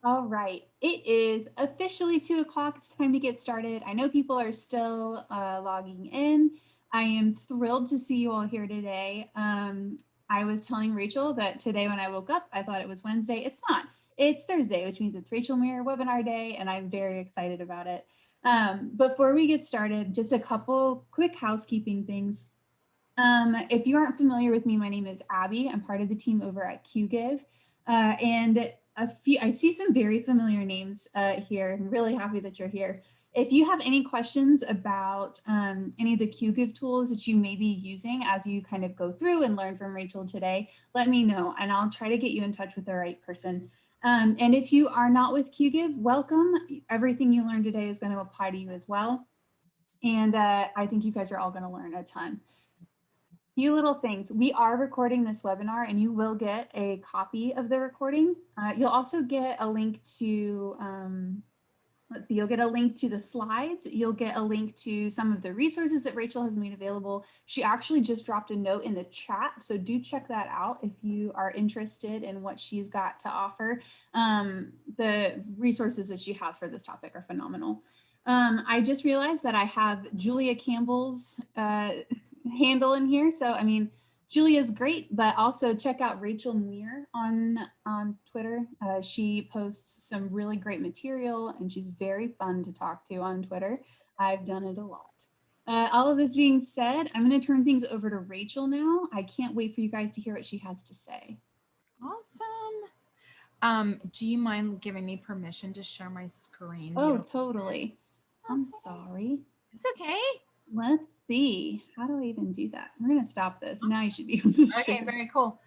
All right, it is officially 2 o'clock. It's time to get started. I know people are still logging in. I am thrilled to see you all here today. I was telling Rachel that today when I woke up, I thought it was Wednesday. It's not. It's Thursday, which means it's Rachel Muir webinar day, and I'm very excited about it. Before we get started, just a couple quick housekeeping things. If you aren't familiar with me, my name is Abby. I'm part of the team over at QGive. And I see some very familiar names here. I'm really happy that you're here. If you have any questions about any of the QGive tools that you may be using as you kind of go through and learn from Rachel today, let me know and I'll try to get you in touch with the right person. And if you are not with QGive, welcome. Everything you learned today is going to apply to you as well. And I think you guys are all going to learn a ton. Few little things. We are recording this webinar and you will get a copy of the recording. You'll also get a link to, let's see, you'll get a link to the slides. You'll get a link to some of the resources that Rachel has made available. She actually just dropped a note in the chat, so do check that out if you are interested in what she's got to offer. The resources that she has for this topic are phenomenal. I just realized that I have Julia Campbell's handle in here. So, I mean, Julia's great, but also check out Rachel Muir on Twitter. She posts some really great material and she's very fun to talk to on Twitter. I've done it a lot. All of this being said, I'm going to turn things over to Rachel now. I can't wait for you guys to hear what she has to say. Awesome. Do you mind giving me permission to share my screen? Oh, totally. I'm Awesome. sorry. It's okay. Let's see. How do I even do that? We're going to stop this. Now you should be able to Okay, share. very cool.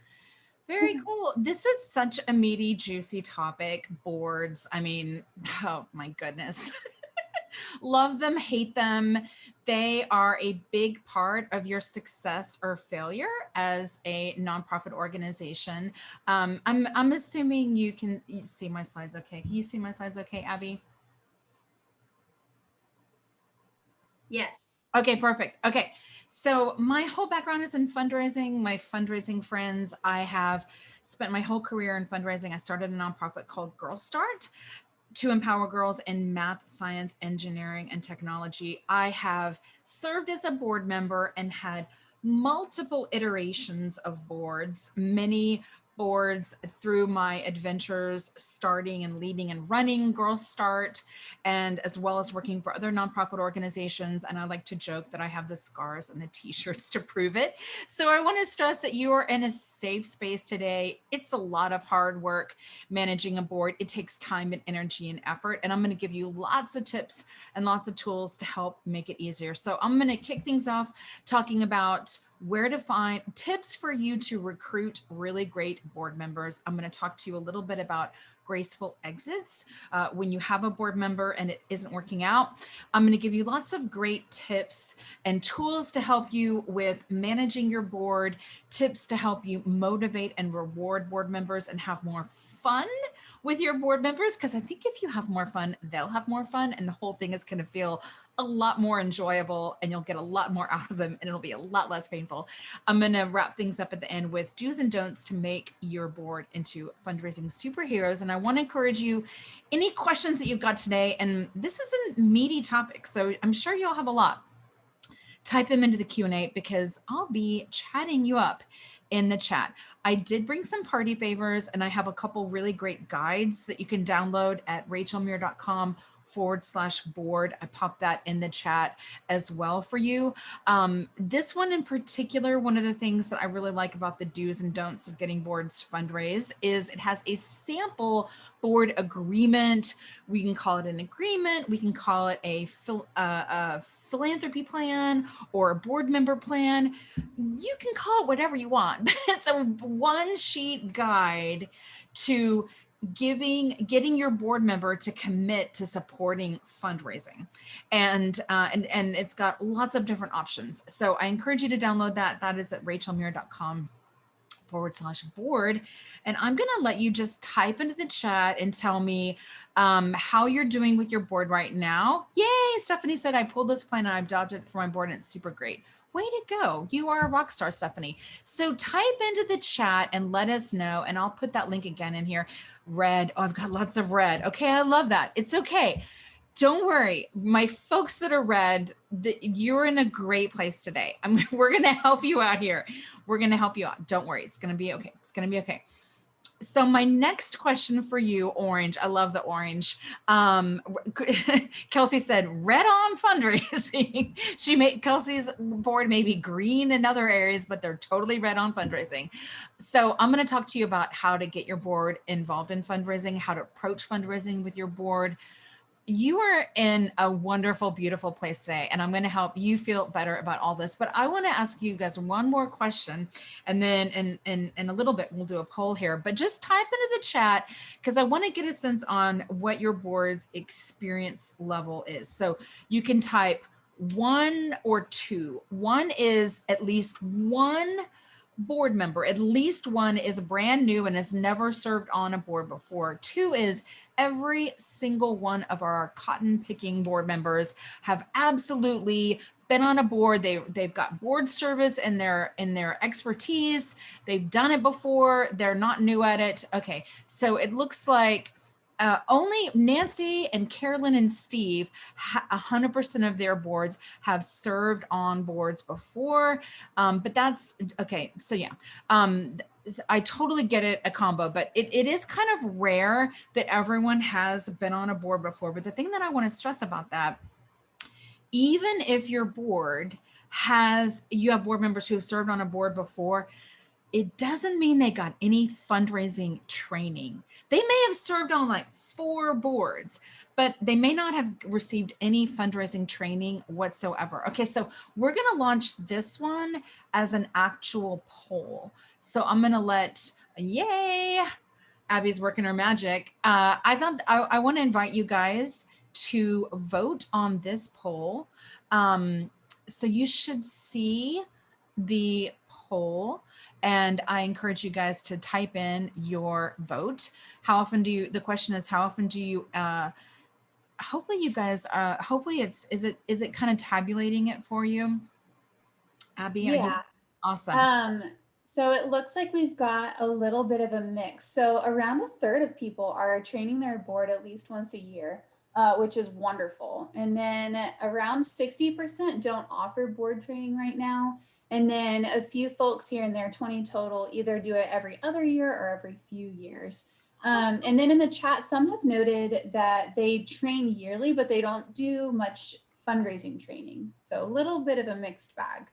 Very cool. This is such a meaty, juicy topic. Boards. I mean, oh my goodness. Love them, hate them. They are a big part of your success or failure as a nonprofit organization. I'm assuming you can see my slides okay. Can you see my slides okay, Abby? Yes. Okay, perfect. Okay. So my whole background is in fundraising. My fundraising friends, I have spent my whole career in fundraising. I started a nonprofit called Girl Start to empower girls in math, science, engineering, and technology. I have served as a board member and had multiple iterations of boards, many boards through my adventures starting and leading and running Girls Start, and as well as working for other nonprofit organizations. And I like to joke that I have the scars and the t-shirts to prove it. So I want to stress that you are in a safe space today. It's a lot of hard work managing a board. It takes time and energy and effort. And I'm going to give you lots of tips and lots of tools to help make it easier. So I'm going to kick things off talking about where to find tips for you to recruit really great board members. I'm going to talk to you a little bit about graceful exits when you have a board member and it isn't working out. I'm going to give you lots of great tips and tools to help you with managing your board, tips to help you motivate and reward board members and have more fun with your board members, because I think if you have more fun, they'll have more fun, and the whole thing is going to feel a lot more enjoyable and you'll get a lot more out of them and it'll be a lot less painful. I'm going to wrap things up at the end with do's and don'ts to make your board into fundraising superheroes. And I want to encourage you, any questions that you've got today, and this is a meaty topic, so I'm sure you'll have a lot, type them into the Q&A because I'll be chatting you up in the chat. I did bring some party favors and I have a couple really great guides that you can download at rachelmuir.com/board. I popped that in the chat as well for you. This one in particular, one of the things that I really like about the do's and don'ts of getting boards to fundraise is it has a sample board agreement. We can call it an agreement. We can call it a philanthropy plan or a board member plan. You can call it whatever you want, but it's a one sheet guide to getting your board member to commit to supporting fundraising, and it's got lots of different options. So I encourage you to download that. That is at rachelmuir.com/board. And I'm going to let you just type into the chat and tell me how you're doing with your board right now. Yay! Stephanie said, I pulled this plan and I adopted it for my board and it's super great. Way to go. You are a rock star, Stephanie. So type into the chat and let us know. And I'll put that link again in here. Red. Oh, I've got lots of red. Okay. I love that. It's okay. Don't worry. My folks that are red, you're in a great place today. We're going to help you out here. We're going to help you out. Don't worry. It's going to be okay. It's going to be okay. So my next question for you, orange. I love the orange. Kelsey said, red on fundraising. Kelsey's board may be green in other areas, but they're totally red on fundraising. So I'm going to talk to you about how to get your board involved in fundraising, how to approach fundraising with your board. You are in a wonderful, beautiful place today, and I'm going to help you feel better about all this. But I want to ask you guys one more question, and then in a little bit, we'll do a poll here. But just type into the chat, because I want to get a sense on what your board's experience level is. So you can type 1 or 2. 1 is at least one board member, at least one is brand new and has never served on a board before. 2 is every single one of our cotton picking board members have absolutely been on a board. They've got board service in their expertise. They've done it before. They're not new at it. Okay, so it looks like only Nancy and Carolyn and Steve, 100% of their boards have served on boards before. But that's okay. So yeah, I totally get it, a combo, but it is kind of rare that everyone has been on a board before. But the thing that I want to stress about that, even if your board you have board members who have served on a board before, it doesn't mean they got any fundraising training. They may have served on like 4 boards, but they may not have received any fundraising training whatsoever. Okay, so we're going to launch this one as an actual poll. So I'm going to yay, Abby's working her magic. I want to invite you guys to vote on this poll. So you should see the poll. And I encourage you guys to type in your vote. The question is, how often do you, hopefully you guys, hopefully is it kind of tabulating it for you? Abby, Yeah. Awesome. So it looks like we've got a little bit of a mix. So around a third of people are training their board at least once a year, which is wonderful. And then around 60% don't offer board training right now. And then a few folks here and there, 20 total, either do it every other year or every few years. And then in the chat, some have noted that they train yearly, but they don't do much fundraising training. So a little bit of a mixed bag.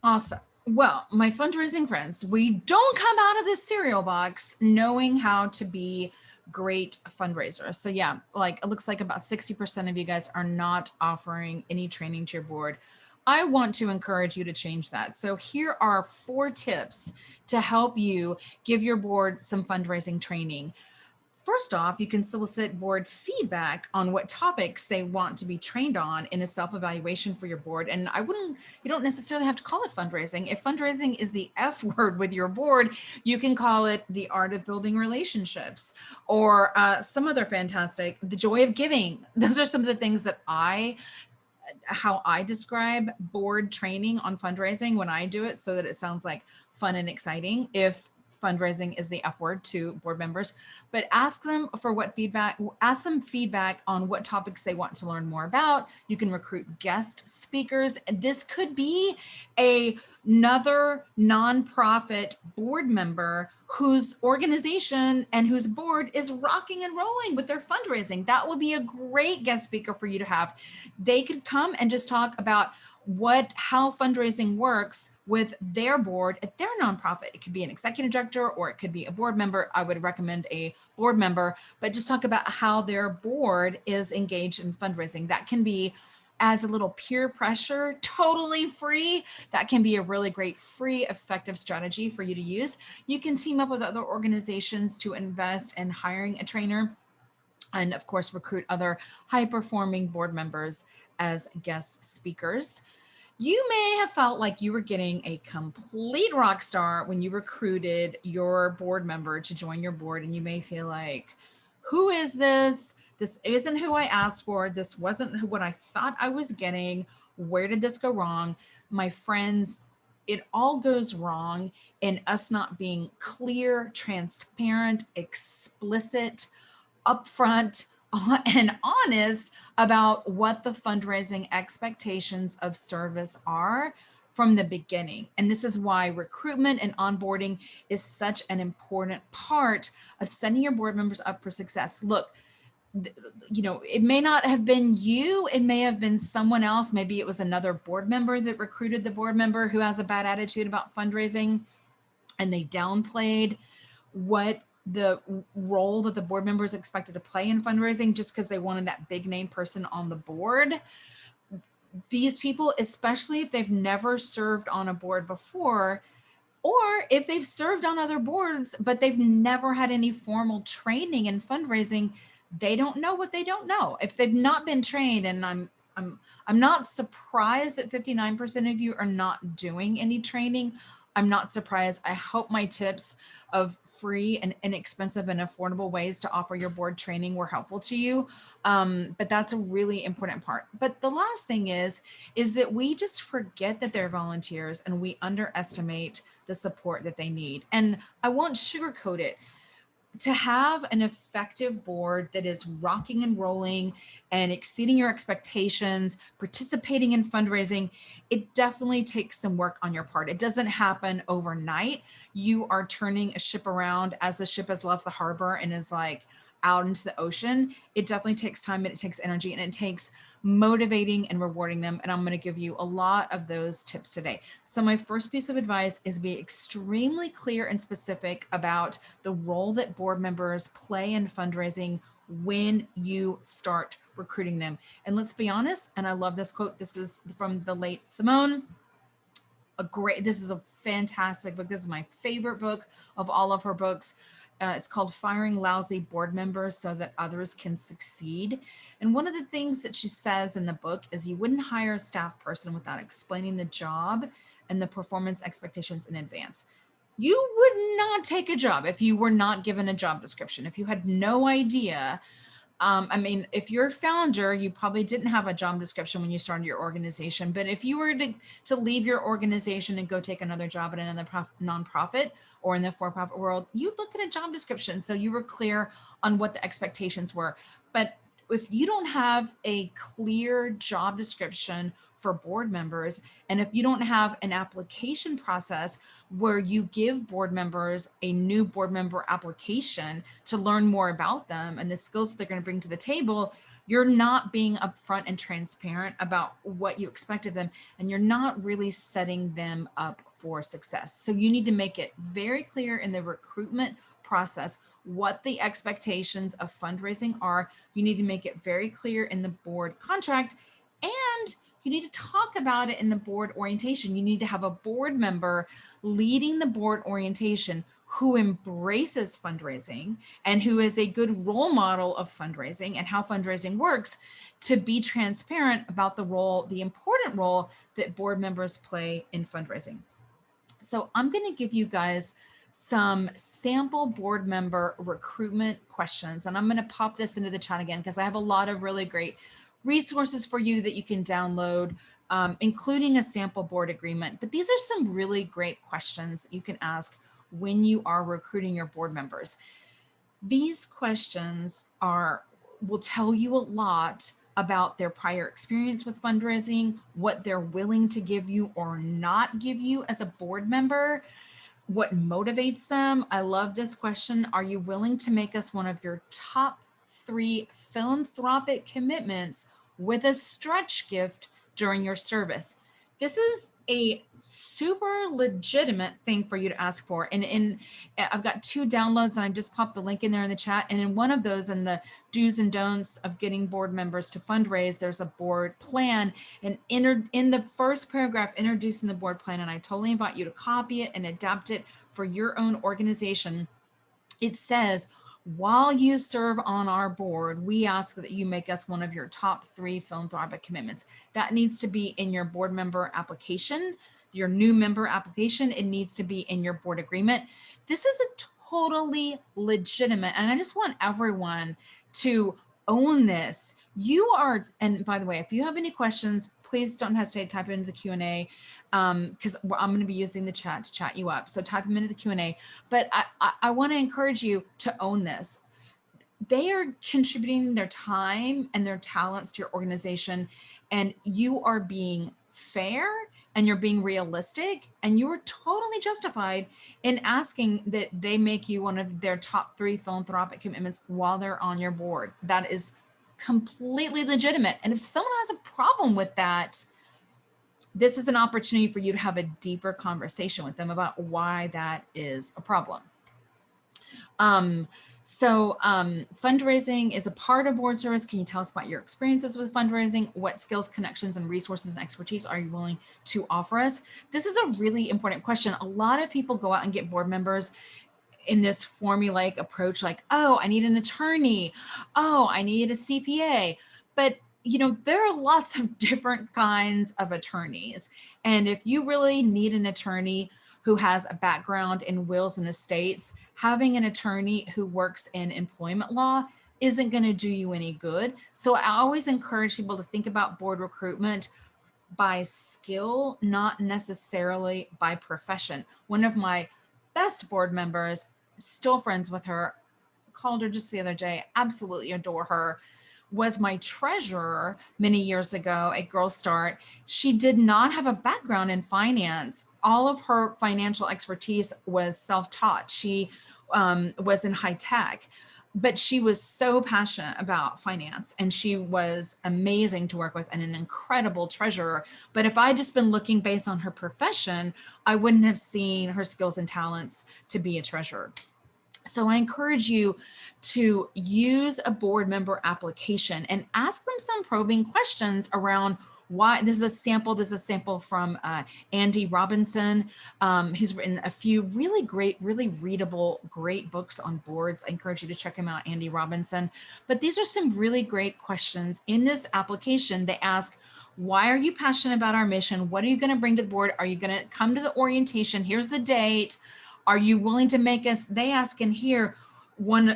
Awesome. Well, my fundraising friends, we don't come out of this cereal box knowing how to be great fundraisers. So yeah, like it looks like about 60% of you guys are not offering any training to your board. I want to encourage you to change that. So here are 4 tips to help you give your board some fundraising training. First off, you can solicit board feedback on what topics they want to be trained on in a self-evaluation for your board. And you don't necessarily have to call it fundraising. If fundraising is the F word with your board, you can call it the art of building relationships or some other fantastic, the joy of giving. Those are some of the things that how I describe board training on fundraising when I do it, so that it sounds like fun and exciting. If fundraising is the F word to board members, but ask them feedback on what topics they want to learn more about. You can recruit guest speakers. This could be another nonprofit board member whose organization and whose board is rocking and rolling with their fundraising. That would be a great guest speaker for you to have. They could come and just talk about how fundraising works with their board at their nonprofit. It could be an executive director or it could be a board member. I would recommend a board member, but just talk about how their board is engaged in fundraising. That can adds a little peer pressure, totally free. That can be a really great free effective strategy for you to use. You can team up with other organizations to invest in hiring a trainer, and of course recruit other high performing board members as guest speakers. You may have felt like you were getting a complete rock star when you recruited your board member to join your board, and you may feel like, who is this? This isn't who I asked for. This wasn't what I thought I was getting. Where did this go wrong? my friends, it all goes wrong in us not being clear, transparent, explicit, upfront, and honest about what the fundraising expectations of service are from the beginning. And this is why recruitment and onboarding is such an important part of setting your board members up for success. Look, it may not have been you, it may have been someone else. Maybe it was another board member that recruited the board member who has a bad attitude about fundraising, and they downplayed what the role that the board member is expected to play in fundraising just because they wanted that big name person on the board. These people, especially if they've never served on a board before, or if they've served on other boards, but they've never had any formal training in fundraising, they don't know what they don't know. If they've not been trained, and I'm not surprised that 59% of you are not doing any training. I'm not surprised. I hope my tips of free and inexpensive and affordable ways to offer your board training were helpful to you. But that's a really important part. But the last thing is that we just forget that they're volunteers and we underestimate the support that they need. And I won't sugarcoat it. To have an effective board that is rocking and rolling and exceeding your expectations, participating in fundraising, it definitely takes some work on your part. It doesn't happen overnight. You are turning a ship around as the ship has left the harbor and is like out into the ocean. It definitely takes time, and it takes energy, and it takes motivating and rewarding them. And I'm going to give you a lot of those tips today. So my first piece of advice is be extremely clear and specific about the role that board members play in fundraising when you start recruiting them. And let's be honest, and I love this quote. This is from the late Simone. This is a fantastic book. This is my favorite book of all of her books. It's called Firing Lousy Board Members So That Others Can Succeed. And one of the things that she says in the book is you wouldn't hire a staff person without explaining the job and the performance expectations in advance. You would not take a job if you were not given a job description, if you had no idea. If you're a founder, you probably didn't have a job description when you started your organization. But if you were to leave your organization and go take another job at another nonprofit or in the for-profit world, you'd look at a job description. So you were clear on what the expectations were. But if you don't have a clear job description for board members, and if you don't have an application process where you give board members a new board member application to learn more about them and the skills that they're going to bring to the table, you're not being upfront and transparent about what you expect of them, and you're not really setting them up for success. So you need to make it very clear in the recruitment process what the expectations of fundraising are. You need to make it very clear in the board contract, and you need to talk about it in the board orientation. You need to have a board member leading the board orientation who embraces fundraising and who is a good role model of fundraising and how fundraising works, to be transparent about the important role that board members play in fundraising. So I'm going to give you guys some sample board member recruitment questions, and I'm going to pop this into the chat again because I have a lot of really great resources for you that you can download, including a sample board agreement. But these are some really great questions that you can ask when you are recruiting your board members. These questions will tell you a lot about their prior experience with fundraising, what they're willing to give you or not give you as a board member, what motivates them. I love this question. Are you willing to make us one of your top 3 philanthropic commitments with a stretch gift during your service? This is a super legitimate thing for you to ask for. And I've got 2 downloads, and I just popped the link in there in the chat. And in one of those, in the do's and don'ts of getting board members to fundraise, there's a board plan. And in the first paragraph, introducing the board plan, and I totally invite you to copy it and adapt it for your own organization. It says, while you serve on our board, we ask that you make us one of your top 3 philanthropic commitments. That needs to be in your board member application, your new member application. It needs to be in your board agreement. This is a totally legitimate, and I just want everyone to own this. And by the way, if you have any questions, please don't hesitate to type into the Q&A, because I'm going to be using the chat to chat you up. So type them into the Q&A. But I want to encourage you to own this. They are contributing their time and their talents to your organization, and you are being fair and you're being realistic, and you are totally justified in asking that they make you one of their top 3 philanthropic commitments while they're on your board. That is completely legitimate. And if someone has a problem with that, this is an opportunity for you to have a deeper conversation with them about why that is a problem. Fundraising is a part of board service. Can you tell us about your experiences with fundraising? What skills, connections, and resources and expertise are you willing to offer us? This is a really important question. A lot of people go out and get board members in this formulaic approach, like, oh, I need an attorney. Oh, I need a CPA. But there are lots of different kinds of attorneys. And if you really need an attorney who has a background in wills and estates, having an attorney who works in employment law isn't going to do you any good. So I always encourage people to think about board recruitment by skill, not necessarily by profession. One of my best board members, still friends with her, called her just the other day, absolutely adore her, was my treasurer many years ago at Girl Start. She did not have a background in finance. All of her financial expertise was self-taught. She was in high tech, but she was so passionate about finance, and she was amazing to work with and an incredible treasurer. But if I'd just been looking based on her profession, I wouldn't have seen her skills and talents to be a treasurer. So I encourage you to use a board member application and ask them some probing questions around why. This is a sample from Andy Robinson. He's written a few really great, really readable, great books on boards. I encourage you to check him out, Andy Robinson. But these are some really great questions in this application. They ask, why are you passionate about our mission? What are you going to bring to the board? Are you going to come to the orientation? Here's the date. Are you willing to make us, they ask in here,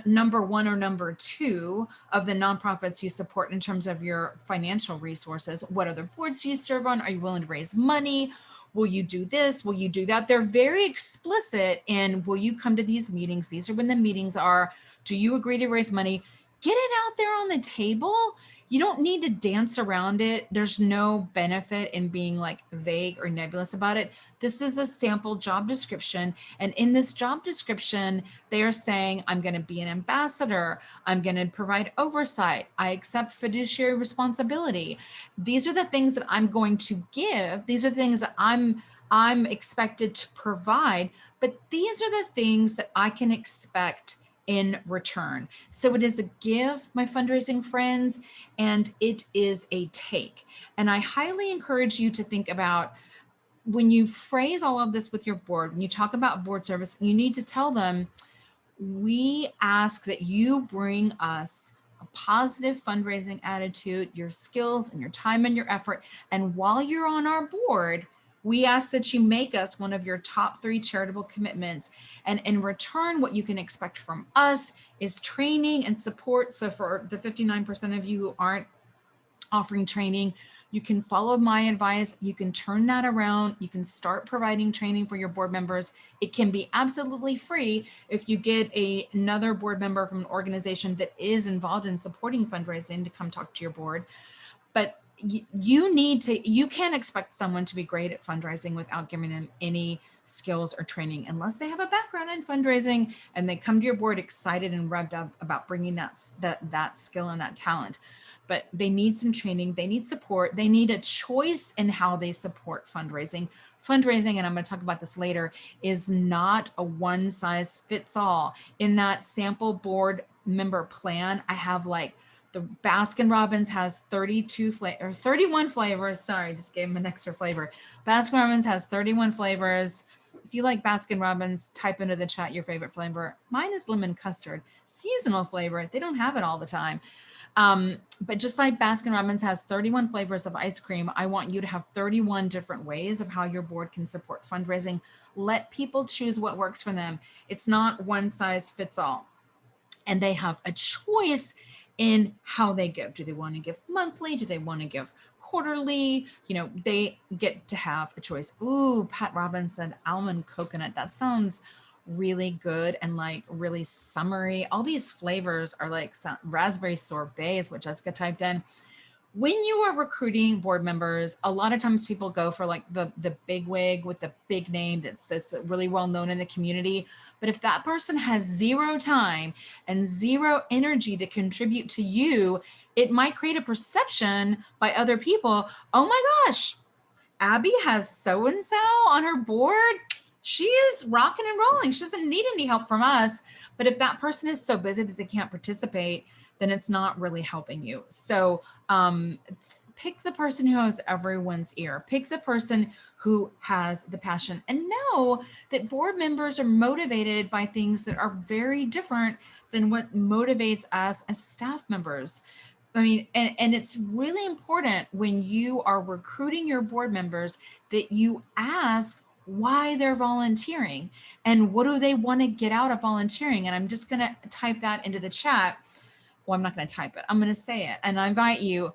number 1 or number 2 of the nonprofits you support in terms of your financial resources. What other boards do you serve on? Are you willing to raise money? Will you do this? Will you do that? They're very explicit in, will you come to these meetings? These are when the meetings are. Do you agree to raise money? Get it out there on the table. You don't need to dance around it. There's no benefit in being like vague or nebulous about it. This is a sample job description. And in this job description, they are saying, I'm going to be an ambassador. I'm going to provide oversight. I accept fiduciary responsibility. These are the things that I'm going to give. These are things that I'm expected to provide. But these are the things that I can expect in return. So it is a give, my fundraising friends, and it is a take. And I highly encourage you to think about, when you phrase all of this with your board, when you talk about board service, you need to tell them, we ask that you bring us a positive fundraising attitude, your skills and your time and your effort. And while you're on our board, we ask that you make us one of your top 3 charitable commitments. And in return, what you can expect from us is training and support. So for the 59% of you who aren't offering training, you can follow my advice. You can turn that around. You can start providing training for your board members. It can be absolutely free if you get another board member from an organization that is involved in supporting fundraising to come talk to your board. But you can't expect someone to be great at fundraising without giving them any skills or training, unless they have a background in fundraising and they come to your board excited and revved up about bringing that skill and that talent. But they need some training, they need support, they need a choice in how they support fundraising. Fundraising, and I'm going to talk about this later, is not a one size fits all. In that sample board member plan, I have like, the Baskin Robbins has 31 flavors. Sorry, just gave them an extra flavor. Baskin Robbins has 31 flavors. If you like Baskin Robbins, type into the chat your favorite flavor. Mine is lemon custard, seasonal flavor. They don't have it all the time. But just like Baskin Robbins has 31 flavors of ice cream, I want you to have 31 different ways of how your board can support fundraising. Let people choose what works for them. It's not one size fits all. And they have a choice in how they give. Do they want to give monthly? Do they want to give quarterly, they get to have a choice. Ooh, Pat Robbins said almond coconut. That sounds really good and like really summery. All these flavors are like raspberry sorbet is what Jessica typed in. When you are recruiting board members, a lot of times people go for like the big wig with the big name that's really well known in the community. But if that person has zero time and zero energy to contribute to you, it might create a perception by other people. Oh my gosh, Abby has so and so on her board. She is rocking and rolling. She doesn't need any help from us. But if that person is so busy that they can't participate, then it's not really helping you. So pick the person who has everyone's ear. Pick the person who has the passion, and know that board members are motivated by things that are very different than what motivates us as staff members. I mean, and it's really important when you are recruiting your board members that you ask why they're volunteering and what do they want to get out of volunteering. And I'm just going to type that into the chat. Well, I'm not going to type it. I'm going to say it. And I invite you,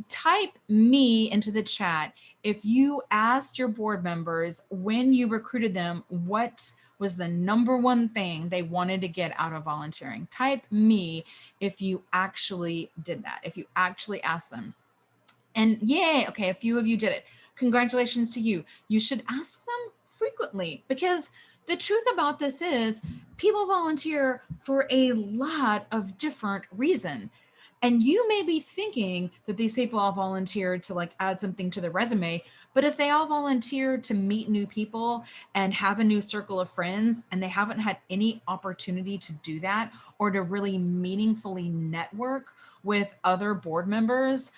type me into the chat if you asked your board members when you recruited them what was the number one thing they wanted to get out of volunteering. Type me if you actually did that, if you actually asked them. And yay, okay, a few of you did it. Congratulations to you. You should ask them frequently, because the truth about this is people volunteer for a lot of different reasons. And you may be thinking that these people all volunteered to like add something to the resume, but if they all volunteered to meet new people and have a new circle of friends, and they haven't had any opportunity to do that or to really meaningfully network with other board members,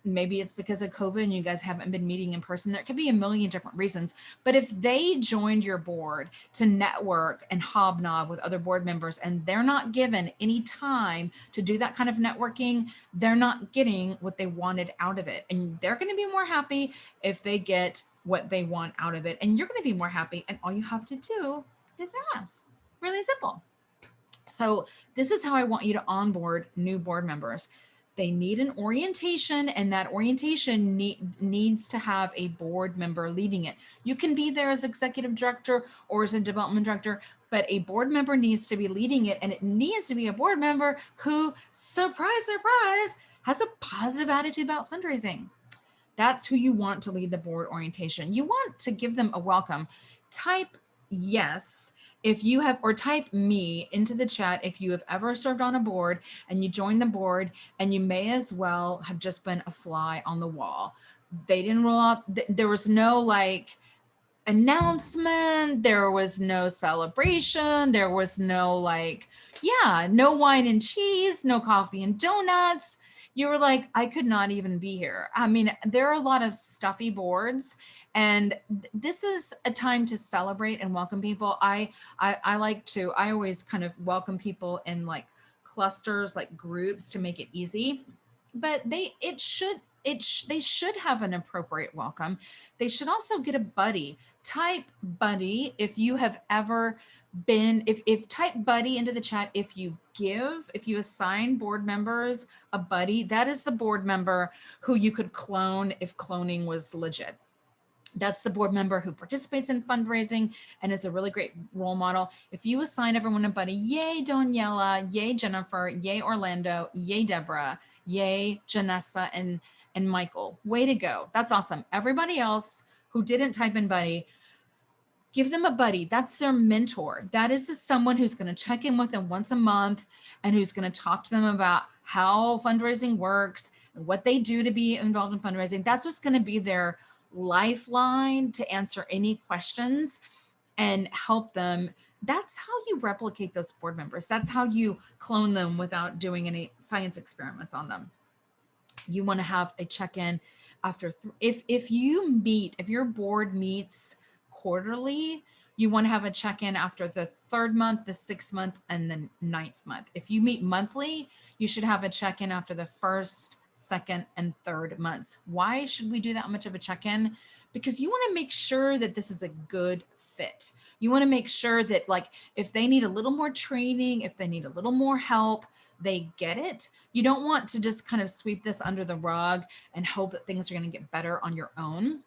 maybe it's because of COVID and you guys haven't been meeting in person. There could be a million different reasons. But if they joined your board to network and hobnob with other board members, and they're not given any time to do that kind of networking, they're not getting what they wanted out of it. And they're going to be more happy if they get what they want out of it. And you're going to be more happy. And all you have to do is ask. Really simple. So this is how I want you to onboard new board members. They need an orientation, and that orientation needs to have a board member leading it. You can be there as executive director or as a development director, but a board member needs to be leading it, and it needs to be a board member who, surprise, surprise, has a positive attitude about fundraising. That's who you want to lead the board orientation. You want to give them a welcome. Type yes if you have, or type me into the chat if you have ever served on a board and you joined the board and you may as well have just been a fly on the wall. They didn't roll up. There was no like announcement. There was no celebration. There was no like, no wine and cheese, no coffee and donuts. You were like, I could not even be here. I mean, there are a lot of stuffy boards, and this is a time to celebrate and welcome people. I always kind of welcome people in like clusters, like groups, to make it easy. But they should have an appropriate welcome. They should also get a buddy. Type buddy if you have ever been, if type buddy into the chat if you assign board members a buddy. That is the board member who you could clone if cloning was legit. That's the board member who participates in fundraising and is a really great role model. If you assign everyone a buddy, yay Daniela, yay Jennifer, yay Orlando, yay Deborah, yay Janessa and Michael. Way to go. That's awesome. Everybody else who didn't type in buddy, give them a buddy. That's their mentor. That is someone who's going to check in with them once a month and who's going to talk to them about how fundraising works and what they do to be involved in fundraising. That's just going to be their lifeline to answer any questions and help them. That's how you replicate those board members. That's how you clone them without doing any science experiments on them. You want to have a check-in after if your board meets quarterly, you want to have a check-in after the 3rd month, the 6th month, and the 9th month. If you meet monthly, you should have a check-in after the 1st, 2nd, and 3rd months. Why should we do that much of a check-in? Because you want to make sure that this is a good fit. You want to make sure that, like, if they need a little more training, if they need a little more help, they get it. You don't want to just kind of sweep this under the rug and hope that things are going to get better on your own.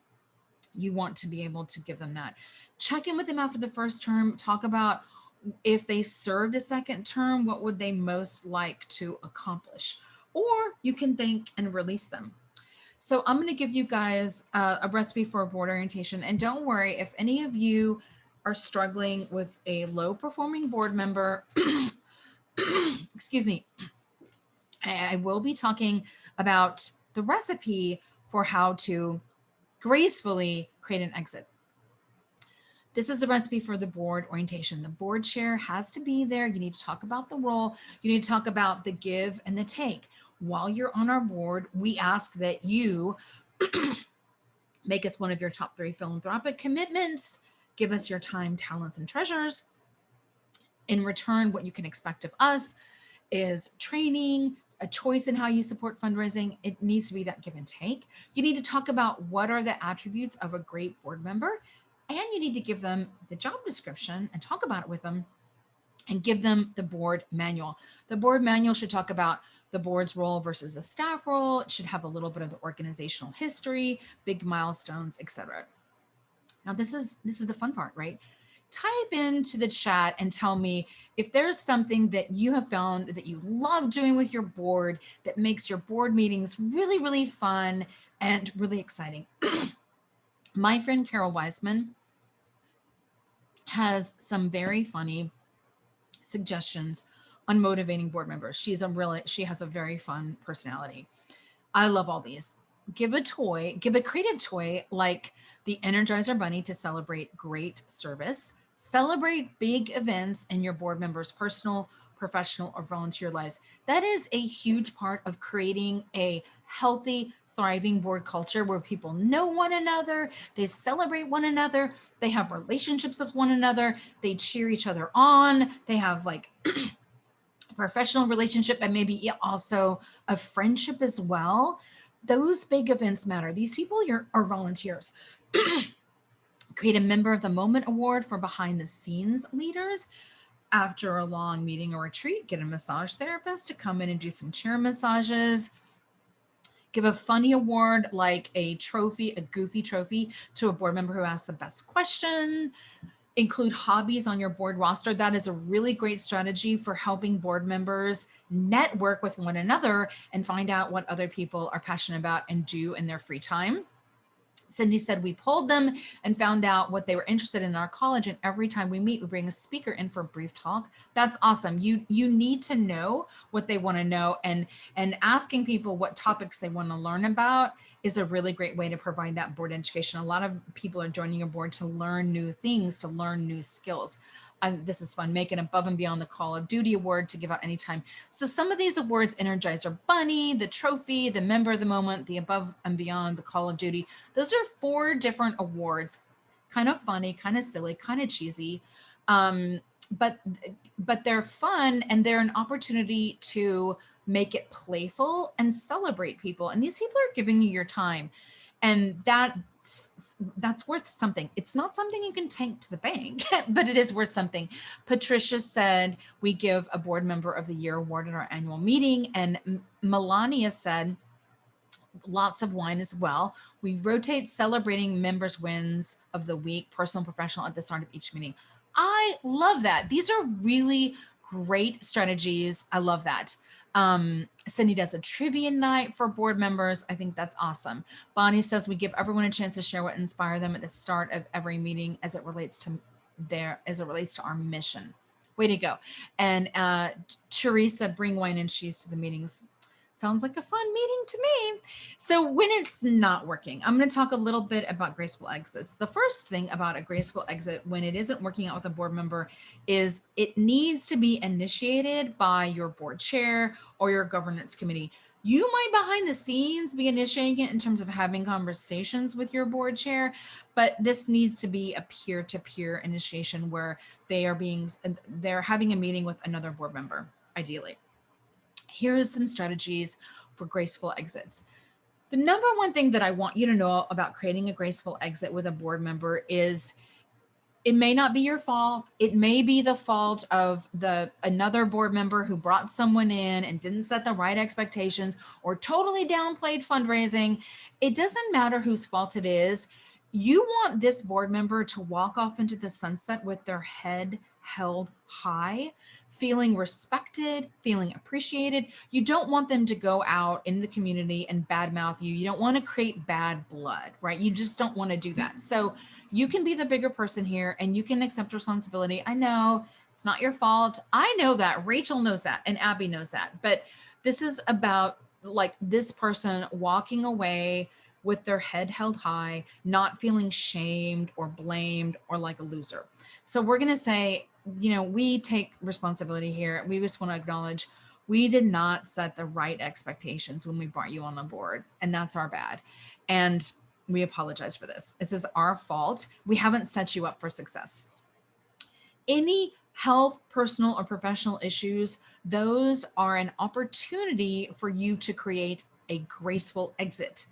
You want to be able to give them that. Check in with them after the first term. Talk about if they served a second term, what would they most like to accomplish? Or you can thank and release them. So I'm going to give you guys a recipe for a board orientation. And don't worry, if any of you are struggling with a low performing board member, excuse me, I will be talking about the recipe for how to gracefully create an exit. This is the recipe for the board orientation. The board chair has to be there. You need to talk about the role. You need to talk about the give and the take. While you're on our board, we ask that you make us one of your top 3 philanthropic commitments. Give us your time, talents, and treasures. In return, what you can expect of us is training, a choice in how you support fundraising. It needs to be that give and take. You need to talk about what are the attributes of a great board member, and you need to give them the job description and talk about it with them and give them the board manual. The board manual should talk about the board's role versus the staff role. It should have a little bit of the organizational history, big milestones, etc. Now, this is the fun part, right? Type into the chat and tell me if there's something that you have found that you love doing with your board that makes your board meetings really, really fun and really exciting. My friend Carol Wiseman has some very funny suggestions on motivating board members. She has a very fun personality. I love all these. Give a creative toy like the Energizer Bunny to celebrate great service. Celebrate big events in your board members' personal, professional, or volunteer lives. That is a huge part of creating a healthy, thriving board culture where people know one another, they celebrate one another, they have relationships with one another, they cheer each other on, they have like professional relationship and maybe also a friendship as well. Those big events matter. These people are volunteers. Create a Member of the Moment award for behind the scenes leaders. After a long meeting or retreat, get a massage therapist to come in and do some chair massages. Give a funny award like a goofy trophy to a board member who asked the best question. Include hobbies on your board roster. That is a really great strategy for helping board members network with one another and find out what other people are passionate about and do in their free time. Cindy said we polled them and found out what they were interested in our college, and every time we meet, we bring a speaker in for a brief talk. That's awesome. You need to know what they want to know, and asking people what topics they want to learn about is a really great way to provide that board education. A lot of people are joining your board to learn new things, to learn new skills. This is fun. Make an Above and Beyond the Call of Duty award to give out anytime. So some of these awards, Energizer Bunny, the trophy, the Member of the Moment, the Above and Beyond, the Call of Duty. Those are 4 different awards. Kind of funny, kind of silly, kind of cheesy. But they're fun, and they're an opportunity to make it playful and celebrate people. And these people are giving you your time. And that's worth something. It's not something you can take to the bank, but it is worth something. Patricia said we give a board member of the year award at our annual meeting. And Melania said lots of wine as well. We rotate celebrating members' wins of the week, personal and professional, at the start of each meeting. I love that. These are really great strategies. I love that. Cindy does a trivia night for board members. I think that's awesome. Bonnie says we give everyone a chance to share what inspired them at the start of every meeting as it relates to our mission. Way to go. And Teresa, bring wine and cheese to the meetings. Sounds like a fun meeting to me. So when it's not working, I'm going to talk a little bit about graceful exits. The first thing about a graceful exit when it isn't working out with a board member is it needs to be initiated by your board chair or your governance committee. You might behind the scenes be initiating it in terms of having conversations with your board chair, but this needs to be a peer-to-peer initiation where they're having a meeting with another board member, ideally. Here are some strategies for graceful exits. The number one thing that I want you to know about creating a graceful exit with a board member is It may not be your fault. It may be the fault of another board member who brought someone in and didn't set the right expectations or totally downplayed fundraising. It doesn't matter whose fault it is. You want this board member to walk off into the sunset with their head held high, feeling respected, feeling appreciated. You don't want them to go out in the community and badmouth you. You don't want to create bad blood, right? You just don't want to do that. So you can be the bigger person here and you can accept responsibility. I know it's not your fault. I know that. Rachel knows that and Abby knows that. But this is about like this person walking away with their head held high, not feeling shamed or blamed or like a loser. So we're going to say, we take responsibility here. We just want to acknowledge we did not set the right expectations when we brought you on the board, and that's our bad. And we apologize for this. This is our fault. We haven't set you up for success. Any health, personal, or professional issues, those are an opportunity for you to create a graceful exit.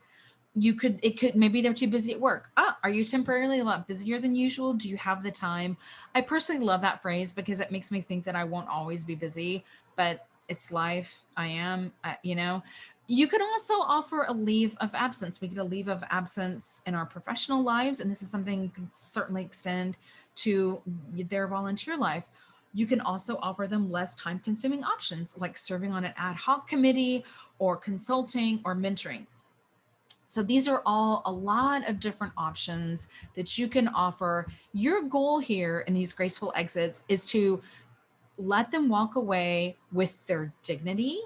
Maybe they're too busy at work. Are you temporarily a lot busier than usual? Do you have the time? I personally love that phrase because it makes me think that I won't always be busy, but it's life. I am, You could also offer a leave of absence. We get a leave of absence in our professional lives, and this is something you can certainly extend to their volunteer life. You can also offer them less time consuming options like serving on an ad hoc committee or consulting or mentoring. So these are all a lot of different options that you can offer. Your goal here in these graceful exits is to let them walk away with their dignity,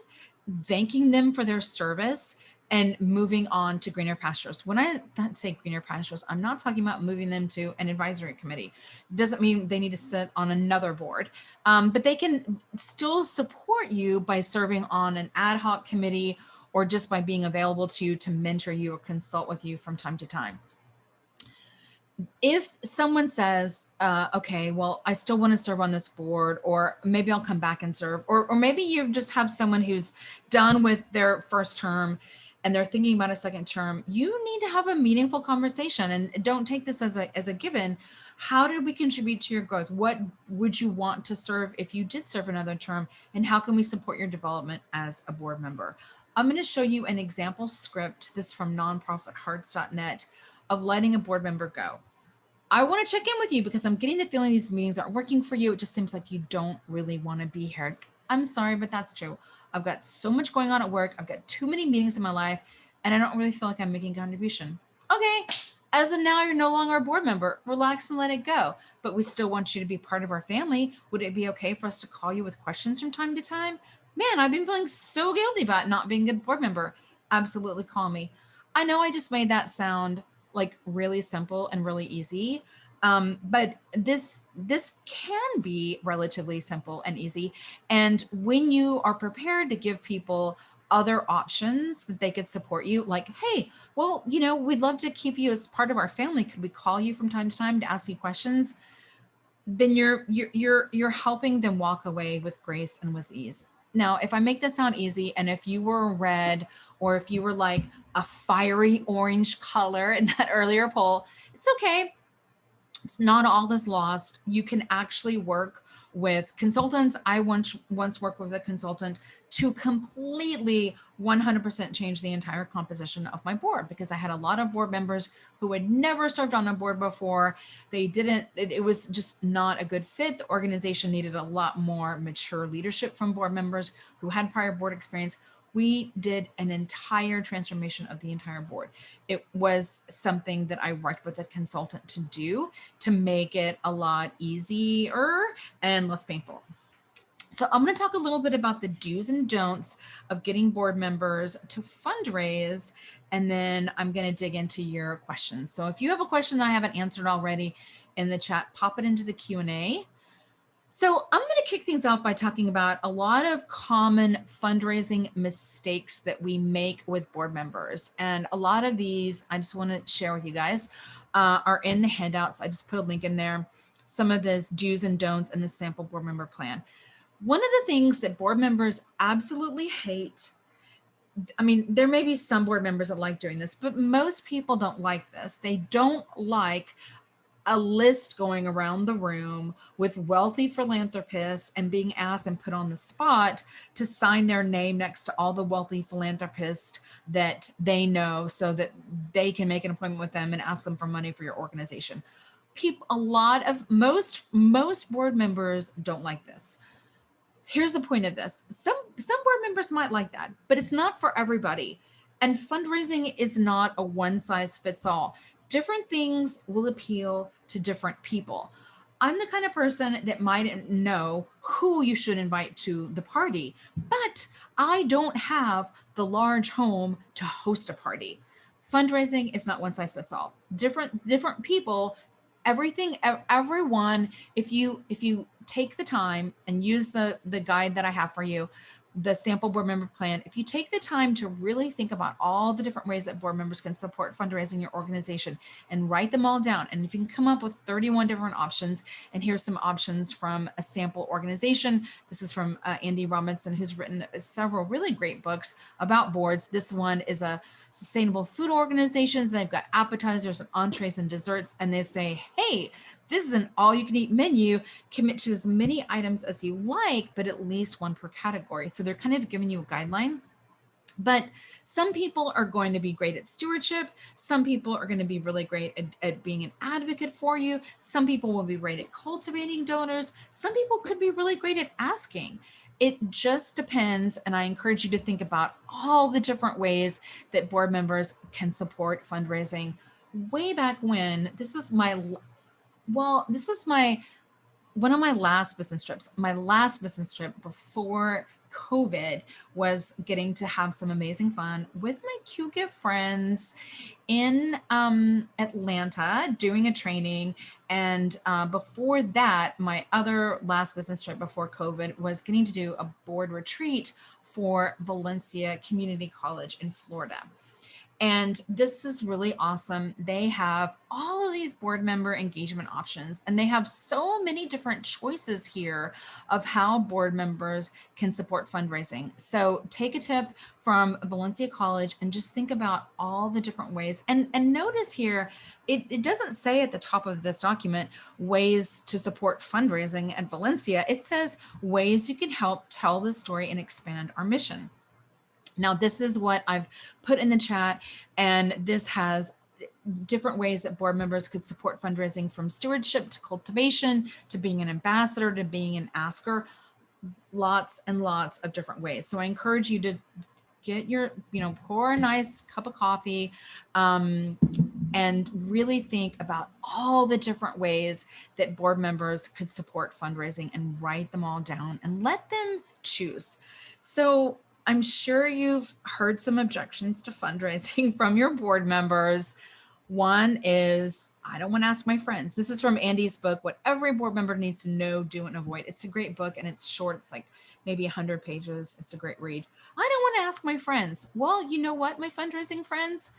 thanking them for their service, and moving on to greener pastures. When I say greener pastures, I'm not talking about moving them to an advisory committee. It doesn't mean they need to sit on another board, but they can still support you by serving on an ad hoc committee or just by being available to you to mentor you or consult with you from time to time. If someone says, okay, well, I still want to serve on this board, or maybe I'll come back and serve, or maybe you just have someone who's done with their first term and they're thinking about a second term, you need to have a meaningful conversation and don't take this as a given. How did we contribute to your growth? What would you want to serve if you did serve another term? And how can we support your development as a board member? I'm going to show you an example script, this from nonprofithearts.net, of letting a board member go. I want to check in with you because I'm getting the feeling these meetings aren't working for you. It just seems like you don't really want to be here. I'm sorry, but that's true. I've got so much going on at work. I've got too many meetings in my life, and I don't really feel like I'm making a contribution. Okay, as of now, you're no longer a board member. Relax and let it go. But we still want you to be part of our family. Would it be okay for us to call you with questions from time to time? Man, I've been feeling so guilty about not being a good board member. Absolutely call me. I know I just made that sound like really simple and really easy. But this can be relatively simple and easy. And when you are prepared to give people other options that they could support you, like, hey, well, we'd love to keep you as part of our family. Could we call you from time to time to ask you questions? Then you're helping them walk away with grace and with ease. Now, if I make this sound easy, and if you were red, or if you were like a fiery orange color in that earlier poll, it's okay. It's not all is lost. You can actually work with consultants. I once worked with a consultant to completely 100% change the entire composition of my board, because I had a lot of board members who had never served on a board before. It was just not a good fit. The organization needed a lot more mature leadership from board members who had prior board experience. We did an entire transformation of the entire board. It was something that I worked with a consultant to do to make it a lot easier and less painful. So I'm going to talk a little bit about the do's and don'ts of getting board members to fundraise, and then I'm going to dig into your questions. So if you have a question that I haven't answered already in the chat, pop it into the Q&A. So I'm going to kick things off by talking about a lot of common fundraising mistakes that we make with board members. And a lot of these, I just want to share with you guys, are in the handouts. I just put a link in there. Some of this do's and don'ts in the sample board member plan. One of the things that board members absolutely hate, I mean, there may be some board members that like doing this, but most people don't like this. They don't like a list going around the room with wealthy philanthropists and being asked and put on the spot to sign their name next to all the wealthy philanthropists that they know so that they can make an appointment with them and ask them for money for your organization. People, a lot of most board members don't like this. Here's the point of this. Some board members might like that, but it's not for everybody. And fundraising is not a one size fits all. Different things will appeal to different people. I'm the kind of person that might know who you should invite to the party, but I don't have the large home to host a party. Fundraising is not one size fits all. Different people, everyone, if you take the time and use the guide that I have for you, the sample board member plan, if you take the time to really think about all the different ways that board members can support fundraising your organization and write them all down, and if you can come up with 31 different options, and here's some options from a sample organization. This is from Andy Robinson, who's written several really great books about boards. This one is a sustainable food organizations. They've got appetizers and entrees and desserts, and they say, hey, this is an all-you-can-eat menu. Commit to as many items as you like, but at least one per category. So they're kind of giving you a guideline. But some people are going to be great at stewardship. Some people are going to be really great at being an advocate for you. Some people will be great at cultivating donors. Some people could be really great at asking. It just depends. And I encourage you to think about all the different ways that board members can support fundraising. Way back when, this is my one of my last business trips. My last business trip before COVID was getting to have some amazing fun with my QGIF friends in Atlanta doing a training. And before that, my other last business trip before COVID was getting to do a board retreat for Valencia Community College in Florida. And this is really awesome. They have all of these board member engagement options, and they have so many different choices here of how board members can support fundraising. So take a tip from Valencia College and just think about all the different ways. And notice here, it doesn't say at the top of this document, ways to support fundraising at Valencia. It says ways you can help tell the story and expand our mission. Now, this is what I've put in the chat, and this has different ways that board members could support fundraising, from stewardship to cultivation to being an ambassador to being an asker. Lots and lots of different ways. So I encourage you to get your, pour a nice cup of coffee and really think about all the different ways that board members could support fundraising, and write them all down and let them choose. So I'm sure you've heard some objections to fundraising from your board members. One is, I don't want to ask my friends. This is from Andy's book, What Every Board Member Needs to Know, Do, and Avoid. It's a great book, and it's short. It's like maybe 100 pages. It's a great read. I don't want to ask my friends. Well, you know what, my fundraising friends?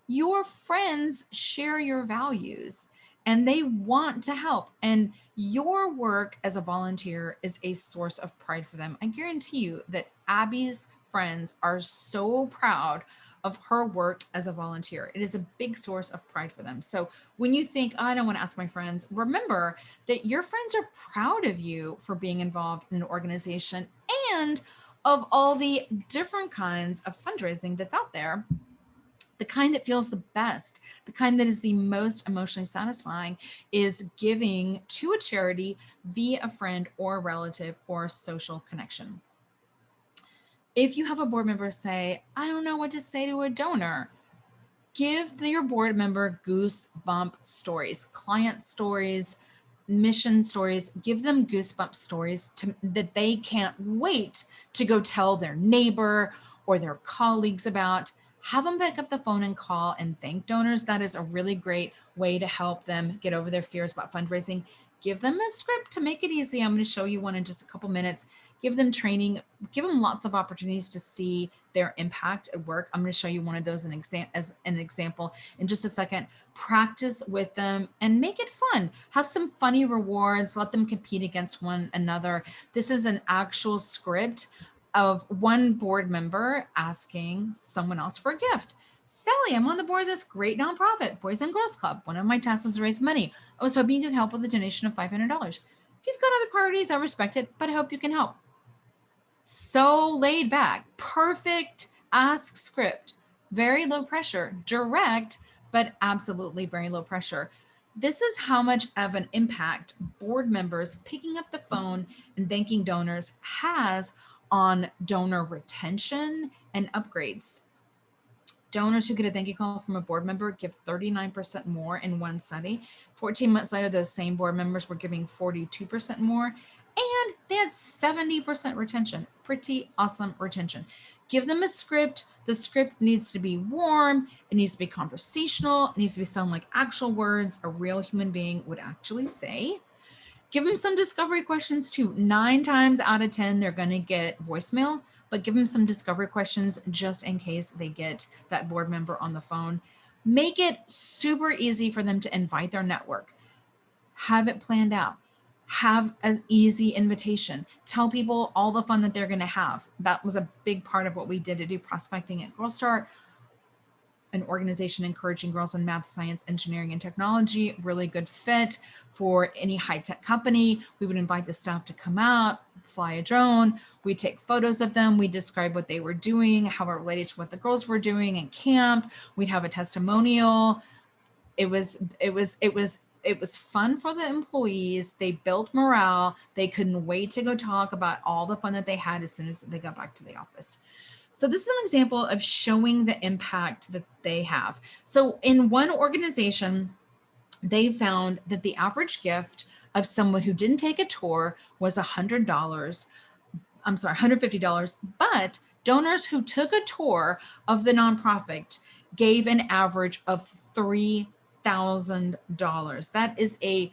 Your friends share your values, and they want to help. And your work as a volunteer is a source of pride for them. I guarantee you that Abby's friends are so proud of her work as a volunteer. It is a big source of pride for them. So when you think, I don't want to ask my friends, remember that your friends are proud of you for being involved in an organization, and of all the different kinds of fundraising that's out there. The kind that feels the best, the kind that is the most emotionally satisfying, is giving to a charity via a friend or a relative or a social connection. If you have a board member say, I don't know what to say to a donor, give your board member goosebump stories, client stories, mission stories. Give them goosebump stories that they can't wait to go tell their neighbor or their colleagues about. Have them pick up the phone and call and thank donors. That is a really great way to help them get over their fears about fundraising. Give them a script to make it easy. I'm going to show you one in just a couple minutes. Give them training, give them lots of opportunities to see their impact at work. I'm going to show you one of those as an example in just a second. Practice with them and make it fun. Have some funny rewards. Let them compete against one another. This is an actual script of one board member asking someone else for a gift. Sally, I'm on the board of this great nonprofit, Boys and Girls Club. One of my tasks is to raise money. I was hoping you could help with a donation of $500. If you've got other priorities, I respect it, but I hope you can help. So laid back, perfect ask script, very low pressure, direct, but absolutely very low pressure. This is how much of an impact board members picking up the phone and thanking donors has on donor retention and upgrades. Donors who get a thank you call from a board member give 39% more in one study. 14 months later, those same board members were giving 42% more, and they had 70% retention. Pretty awesome retention. Give them a script. The script needs to be warm. It needs to be conversational. It needs to sound like actual words a real human being would actually say. Give them some discovery questions too. 9 times out of 10, they're going to get voicemail, but give them some discovery questions just in case they get that board member on the phone. Make it super easy for them to invite their network. Have it planned out. Have an easy invitation. Tell people all the fun that they're going to have. That was a big part of what we did to do prospecting at Girl Start, an organization encouraging girls in math, science, engineering, and technology. Really good fit for any high-tech company. We would invite the staff to come out, fly a drone. We take photos of them. We describe what they were doing, how it related to what the girls were doing in camp. We'd have a testimonial. It was fun for the employees. They built morale. They couldn't wait to go talk about all the fun that they had as soon as they got back to the office. So this is an example of showing the impact that they have. So in one organization, they found that the average gift of someone who didn't take a tour was $150, but donors who took a tour of the nonprofit gave an average of $3,000. That is a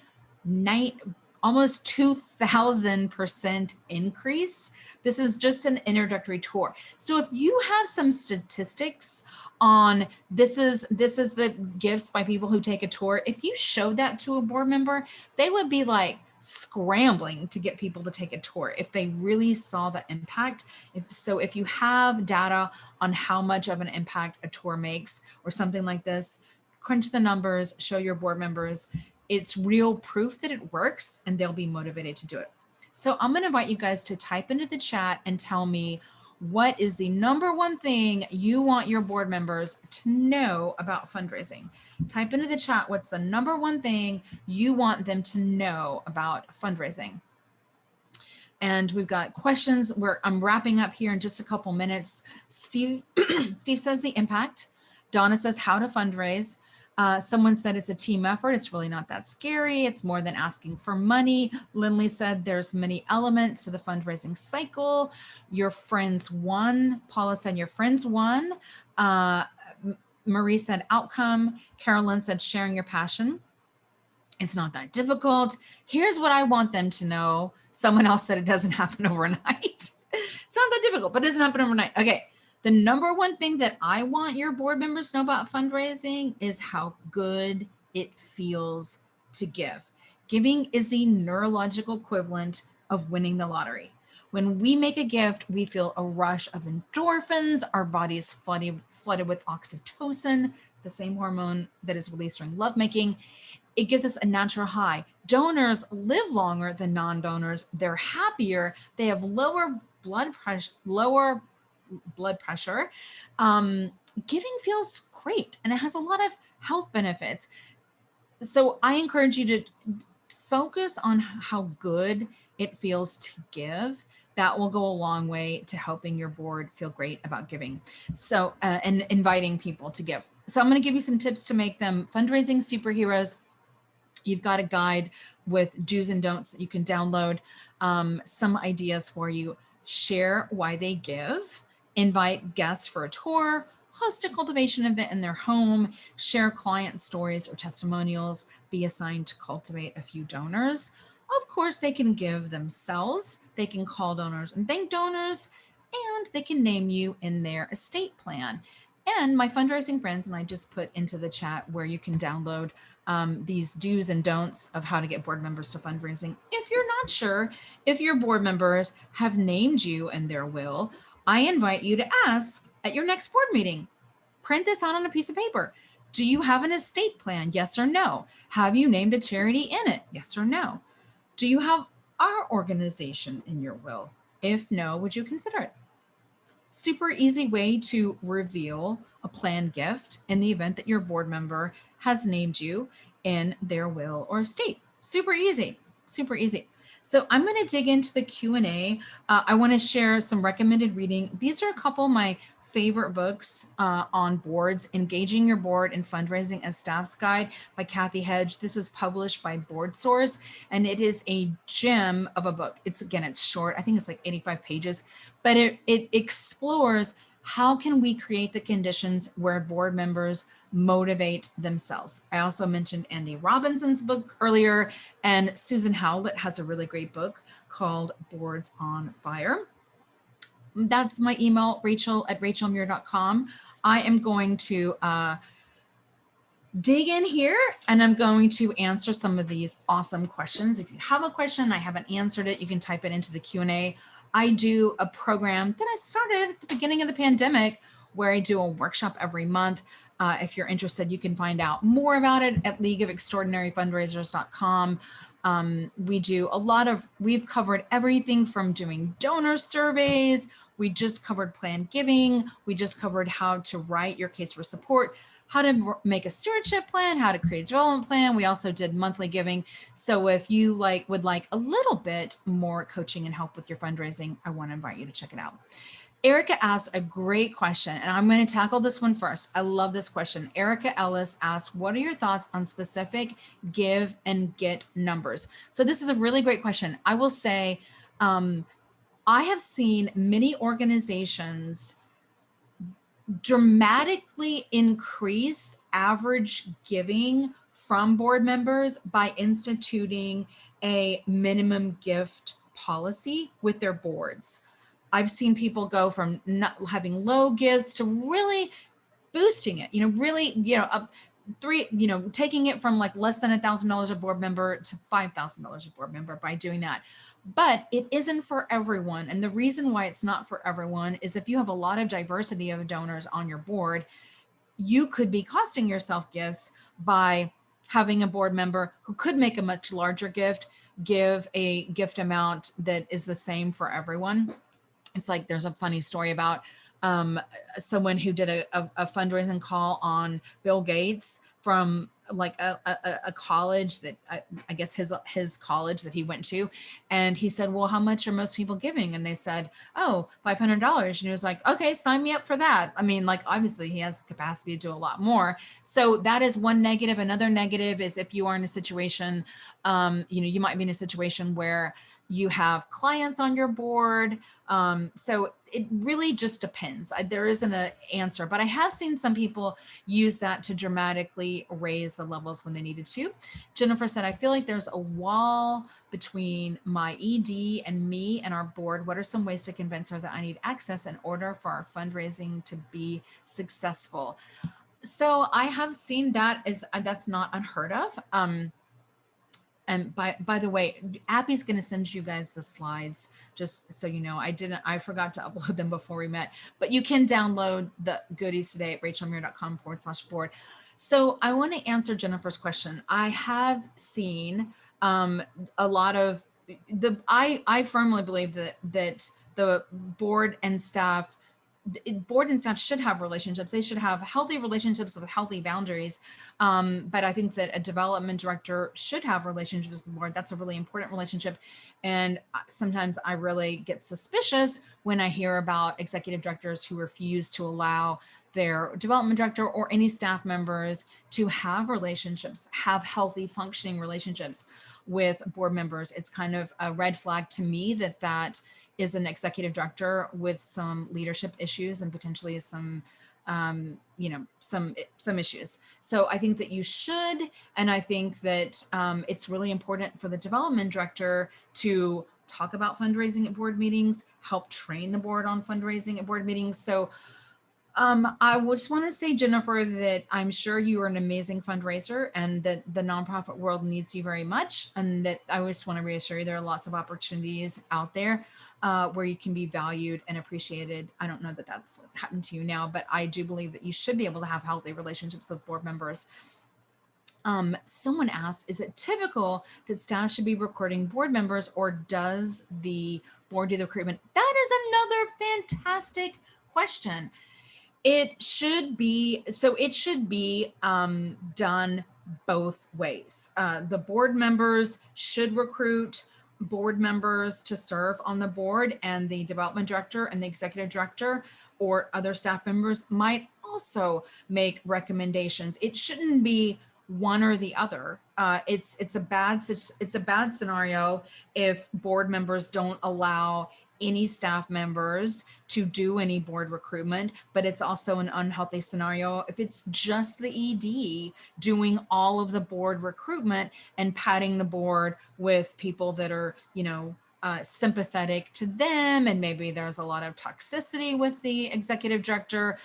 almost 2,000% increase. This is just an introductory tour. So if you have some statistics on this is the gifts by people who take a tour, if you showed that to a board member, they would be like scrambling to get people to take a tour if they really saw the impact. If you have data on how much of an impact a tour makes or something like this, crunch the numbers, show your board members. It's real proof that it works and they'll be motivated to do it. So I'm going to invite you guys to type into the chat and tell me what is the number one thing you want your board members to know about fundraising. Type into the chat what's the number one thing you want them to know about fundraising. And we've got questions where I'm wrapping up here in just a couple minutes. Steve says the impact. Donna says how to fundraise. Someone said it's a team effort. It's really not that scary. It's more than asking for money. Lindley said there's many elements to the fundraising cycle. Your friends won. Paula said your friends won. Marie said outcome. Carolyn said sharing your passion. It's not that difficult. Here's what I want them to know. Someone else said it doesn't happen overnight. It's not that difficult, but it doesn't happen overnight. Okay. The number one thing that I want your board members to know about fundraising is how good it feels to give. Giving is the neurological equivalent of winning the lottery. When we make a gift, we feel a rush of endorphins. Our body is flooded with oxytocin, the same hormone that is released during lovemaking. It gives us a natural high. Donors live longer than non-donors. They're happier. They have lower blood pressure. Giving feels great and it has a lot of health benefits. So I encourage you to focus on how good it feels to give. That will go a long way to helping your board feel great about giving. So, and inviting people to give. So I'm going to give you some tips to make them fundraising superheroes. You've got a guide with do's and don'ts that you can download, some ideas for you. Share why they give. Invite guests for a tour, host a cultivation event in their home, share client stories or testimonials, be assigned to cultivate a few donors. Of course, they can give themselves, they can call donors and thank donors, and they can name you in their estate plan. And my fundraising friends and I just put into the chat where you can download these do's and don'ts of how to get board members to fundraising. If you're not sure if your board members have named you in their will, I invite you to ask at your next board meeting. Print this out on a piece of paper. Do you have an estate plan? Yes or no? Have you named a charity in it? Yes or no? Do you have our organization in your will? If no, would you consider it? Super easy way to reveal a planned gift in the event that your board member has named you in their will or estate. Super easy, super easy. So I'm going to dig into the Q&A. I want to share some recommended reading. These are a couple of my favorite books on boards. Engaging Your Board and Fundraising: A Staff's Guide by Kathy Hedge. This was published by Board Source, and it is a gem of a book. It's short. I think it's like 85 pages, but it explores how can we create the conditions where board members motivate themselves. I also mentioned Andy Robinson's book earlier, and Susan Howlett has a really great book called Boards on Fire. That's my email, rachel@rachelmuir.com. I am going to dig in here and I'm going to answer some of these awesome questions. If you have a question and I haven't answered it, you can type it into the Q&A. I do a program that I started at the beginning of the pandemic where I do a workshop every month. If you're interested, you can find out more about it at leagueofextraordinaryfundraisers.com. We've covered everything from doing donor surveys. We just covered planned giving. We just covered how to write your case for support, how to make a stewardship plan, how to create a development plan. We also did monthly giving. So if you would like a little bit more coaching and help with your fundraising, I want to invite you to check it out. Erica asked a great question, and I'm going to tackle this one first. I love this question. Erica Ellis asked, what are your thoughts on specific give and get numbers? So this is a really great question. I will say, I have seen many organizations dramatically increase average giving from board members by instituting a minimum gift policy with their boards. I've seen people go from not having low gifts to really boosting it, taking it from like less than $1,000 a board member to $5,000 a board member by doing that. But it isn't for everyone. And the reason why it's not for everyone is if you have a lot of diversity of donors on your board, you could be costing yourself gifts by having a board member who could make a much larger gift, give a gift amount that is the same for everyone. It's like there's a funny story about someone who did a fundraising call on Bill Gates from like a college that I guess his college that he went to. And he said, well, how much are most people giving? And they said, oh, $500. And he was like, okay, sign me up for that. I mean, like, obviously he has the capacity to do a lot more. So that is one negative. Another negative is if you are in a situation, you might be in a situation where you have clients on your board. So it really just depends. There isn't an answer, but I have seen some people use that to dramatically raise the levels when they needed to. Jennifer said, I feel like there's a wall between my ED and me and our board. What are some ways to convince her that I need access in order for our fundraising to be successful? So I have seen that that's not unheard of. And by the way, Appy's going to send you guys the slides, just so you know. I forgot to upload them before we met, but you can download the goodies today at rachelmuir.com/board. So I want to answer Jennifer's question. I have seen a lot of I firmly believe that the board and staff should have relationships. They should have healthy relationships with healthy boundaries. But I think that a development director should have relationships with the board. That's a really important relationship. And sometimes I really get suspicious when I hear about executive directors who refuse to allow their development director or any staff members to have relationships, have healthy functioning relationships with board members. It's kind of a red flag to me that is an executive director with some leadership issues and potentially some issues. So I think that you should, and I think that it's really important for the development director to talk about fundraising at board meetings, help train the board on fundraising at board meetings. So I just want to say, Jennifer, that I'm sure you are an amazing fundraiser and that the nonprofit world needs you very much. And that I just want to reassure you there are lots of opportunities out there. where you can be valued and appreciated. I don't know that that's happened to you now, but I do believe that you should be able to have healthy relationships with board members. Someone asked, is it typical that staff should be recruiting board members, or does the board do the recruitment? That is another fantastic question. It should be, so it should be done both ways. The board members should recruit board members to serve on the board, and the development director and the executive director or other staff members might also make recommendations. It shouldn't be one or the other. It's a bad scenario if board members don't allow any staff members to do any board recruitment, but it's also an unhealthy scenario if it's just the ED doing all of the board recruitment and patting the board with people that are, sympathetic to them, and maybe there's a lot of toxicity with the executive director.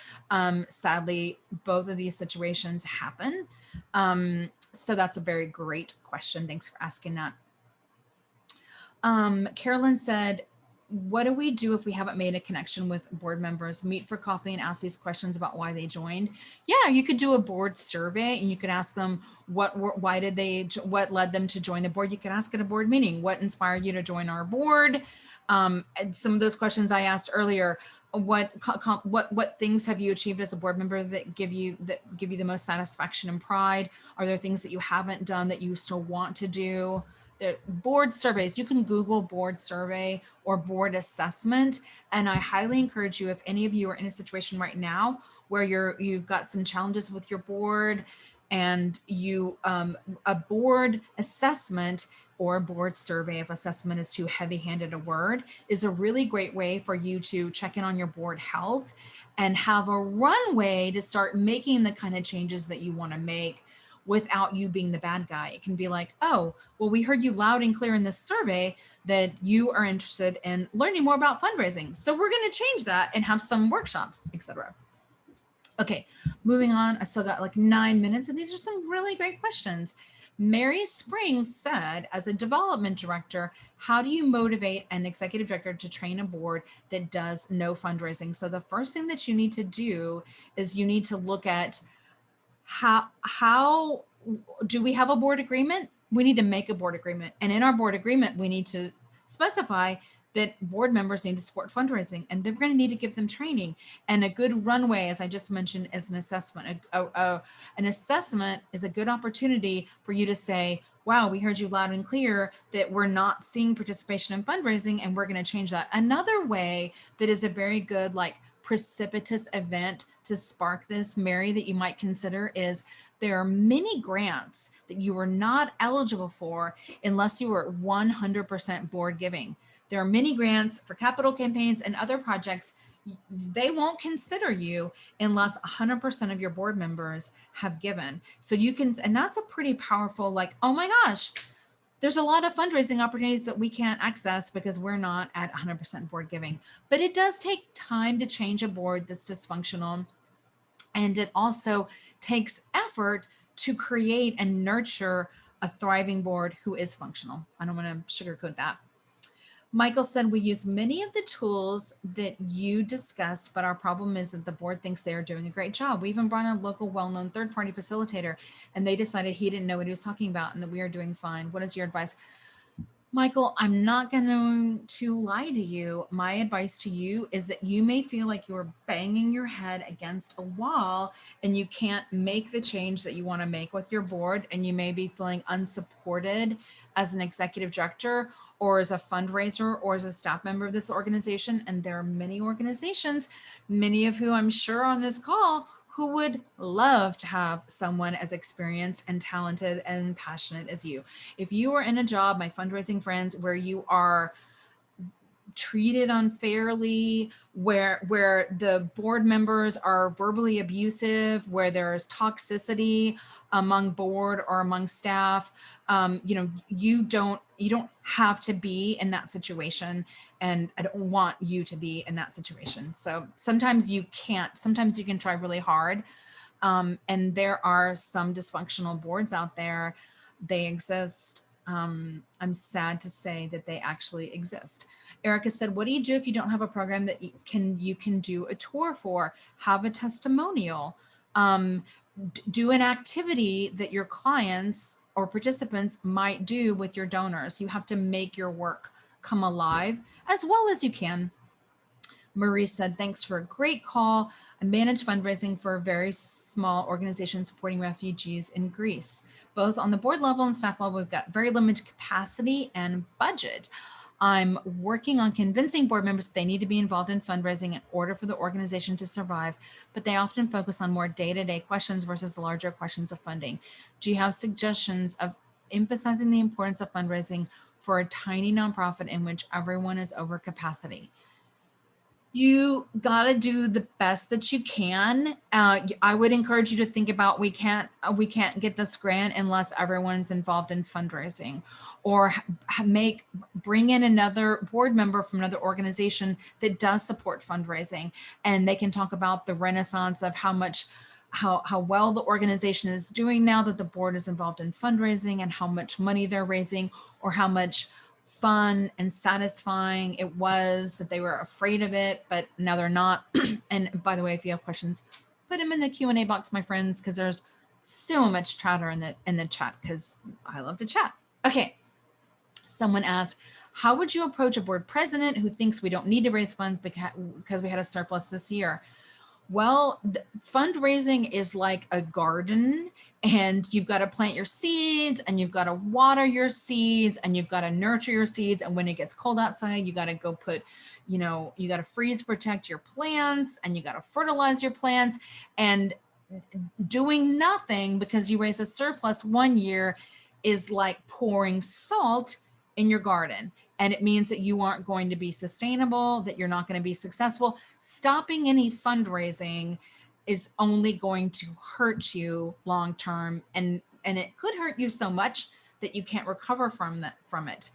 Sadly, both of these situations happen. So that's a very great question. Thanks for asking that. Carolyn said, what do we do if we haven't made a connection with board members? Meet for coffee and ask these questions about why they joined. Yeah, you could do a board survey and you could ask them what led them to join the board. You could ask at a board meeting, what inspired you to join our board? And some of those questions I asked earlier, what things have you achieved as a board member that give you the most satisfaction and pride? Are there things that you haven't done that you still want to do? The board surveys, you can Google board survey or board assessment. And I highly encourage you, if any of you are in a situation right now where you've got some challenges with your board, and a board assessment or board survey, if assessment is too heavy-handed a word, is a really great way for you to check in on your board health and have a runway to start making the kind of changes that you want to make without you being the bad guy. It can be like, oh, well, we heard you loud and clear in this survey that you are interested in learning more about fundraising. So we're going to change that and have some workshops, etc. Okay, moving on. I still got like 9 minutes, and these are some really great questions. Mary Spring said, as a development director, how do you motivate an executive director to train a board that does no fundraising? So the first thing that you need to do is you need to look at how do we have a board agreement? We need to make a board agreement. And in our board agreement, we need to specify that board members need to support fundraising, and they're going to need to give them training. And a good runway, as I just mentioned, is an assessment. An assessment is a good opportunity for you to say, wow, we heard you loud and clear that we're not seeing participation in fundraising, and we're going to change that. Another way that is a very good, like, precipitous event to spark this, Mary, that you might consider is there are many grants that you are not eligible for unless you are 100% board giving. There are many grants for capital campaigns and other projects. They won't consider you unless 100% of your board members have given. So you can, and that's a pretty powerful, like, oh my gosh, there's a lot of fundraising opportunities that we can't access because we're not at 100% board giving. But it does take time to change a board that's dysfunctional. And it also takes effort to create and nurture a thriving board who is functional. I don't want to sugarcoat that. Michael said, we use many of the tools that you discussed, but our problem is that the board thinks they are doing a great job. We even brought in a local well-known third-party facilitator, and they decided he didn't know what he was talking about and that we are doing fine. What is your advice? Michael, I'm not going to lie to you. My advice to you is that you may feel like you're banging your head against a wall and you can't make the change that you want to make with your board, and you may be feeling unsupported as an executive director or as a fundraiser or as a staff member of this organization. And there are many organizations, many of who I'm sure on this call, who would love to have someone as experienced and talented and passionate as you. If you are in a job, my fundraising friends, where you are treated unfairly, where the board members are verbally abusive, where there's toxicity among board or among staff, you don't have to be in that situation, and I don't want you to be in that situation. So sometimes you can't. Sometimes you can try really hard, and there are some dysfunctional boards out there. They exist. I'm sad to say that they actually exist. Erica said, what do you do if you don't have a program that you can do a tour for? Have a testimonial. Do an activity that your clients or participants might do with your donors. You have to make your work come alive as well as you can. Marie said, thanks for a great call. I manage fundraising for a very small organization supporting refugees in Greece. Both on the board level and staff level, we've got very limited capacity and budget. I'm working on convincing board members that they need to be involved in fundraising in order for the organization to survive, but they often focus on more day-to-day questions versus the larger questions of funding. Do you have suggestions of emphasizing the importance of fundraising for a tiny nonprofit in which everyone is over capacity? You got to do the best that you can. I would encourage you to think about, we can't get this grant unless everyone's involved in fundraising, or bring in another board member from another organization that does support fundraising, and they can talk about the renaissance of how well the organization is doing now that the board is involved in fundraising, and how much money they're raising, or how much fun and satisfying it was that they were afraid of it, but now they're not. And by the way, if you have questions, put them in the Q&A box, my friends, because there's so much chatter in the chat, because I love to chat. Okay. Someone asked, how would you approach a board president who thinks we don't need to raise funds because we had a surplus this year? Well, fundraising is like a garden, and you've got to plant your seeds, and you've got to water your seeds, and you've got to nurture your seeds. And when it gets cold outside, you got to go put, you got to freeze protect your plants, and you got to fertilize your plants. And doing nothing because you raise a surplus one year is like pouring salt in your garden. And it means that you aren't going to be sustainable, that you're not going to be successful. Stopping any fundraising is only going to hurt you long term, and it could hurt you so much that you can't recover from it.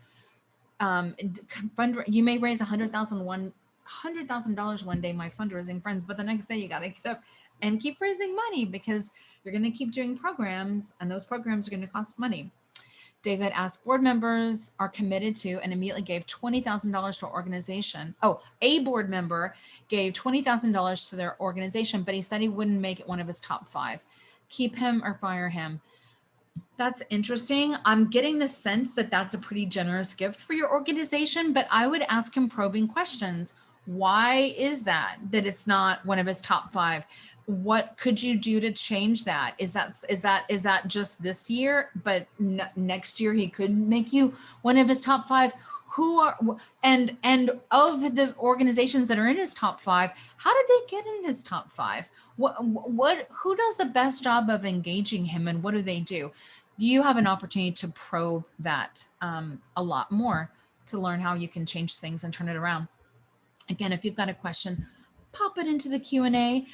You may raise $100,000 one day, my fundraising friends, but the next day you got to get up and keep raising money, because you're going to keep doing programs, and those programs are going to cost money. David asked, board members are committed to and immediately gave $20,000 to our organization. Oh, a board member gave $20,000 to their organization, but he said he wouldn't make it one of his top 5. Keep him or fire him. That's interesting. I'm getting the sense that that's a pretty generous gift for your organization, but I would ask him probing questions. Why is that it's not one of his top 5? What could you do to change that? Is that just this year, but next year he could make you one of his top 5? And of the organizations that are in his top 5, how did they get in his top 5? Who does the best job of engaging him, and what do they do? You have an opportunity to probe that a lot more, to learn how you can change things and turn it around. Again, if you've got a question, pop it into the Q&A.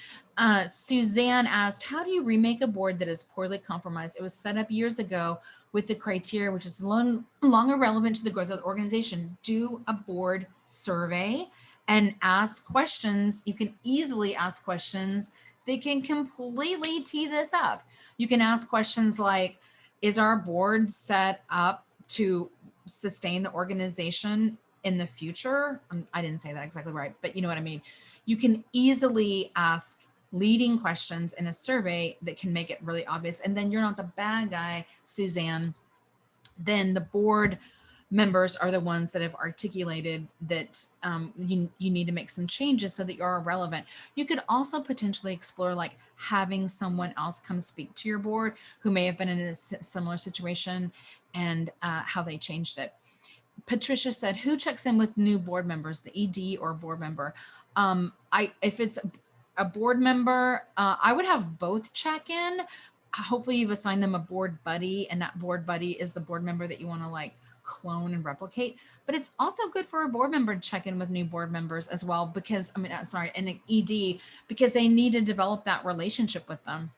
Suzanne asked, how do you remake a board that is poorly compromised? It was set up years ago with the criteria, which is long irrelevant to the growth of the organization. Do a board survey and ask questions. You can easily ask questions that can completely tee this up. You can ask questions like, is our board set up to sustain the organization in the future? I didn't say that exactly right, but you know what I mean. You can easily ask leading questions in a survey that can make it really obvious. And then you're not the bad guy, Suzanne. Then the board members are the ones that have articulated that you need to make some changes so that you're relevant. You could also potentially explore like having someone else come speak to your board who may have been in a similar situation, and how they changed it. Patricia said, who checks in with new board members, the ED or board member? If it's a board member, I would have both check in. Hopefully you've assigned them a board buddy, and that board buddy is the board member that you want to like clone and replicate. But it's also good for a board member to check in with new board members as well, because and an ED, because they need to develop that relationship with them.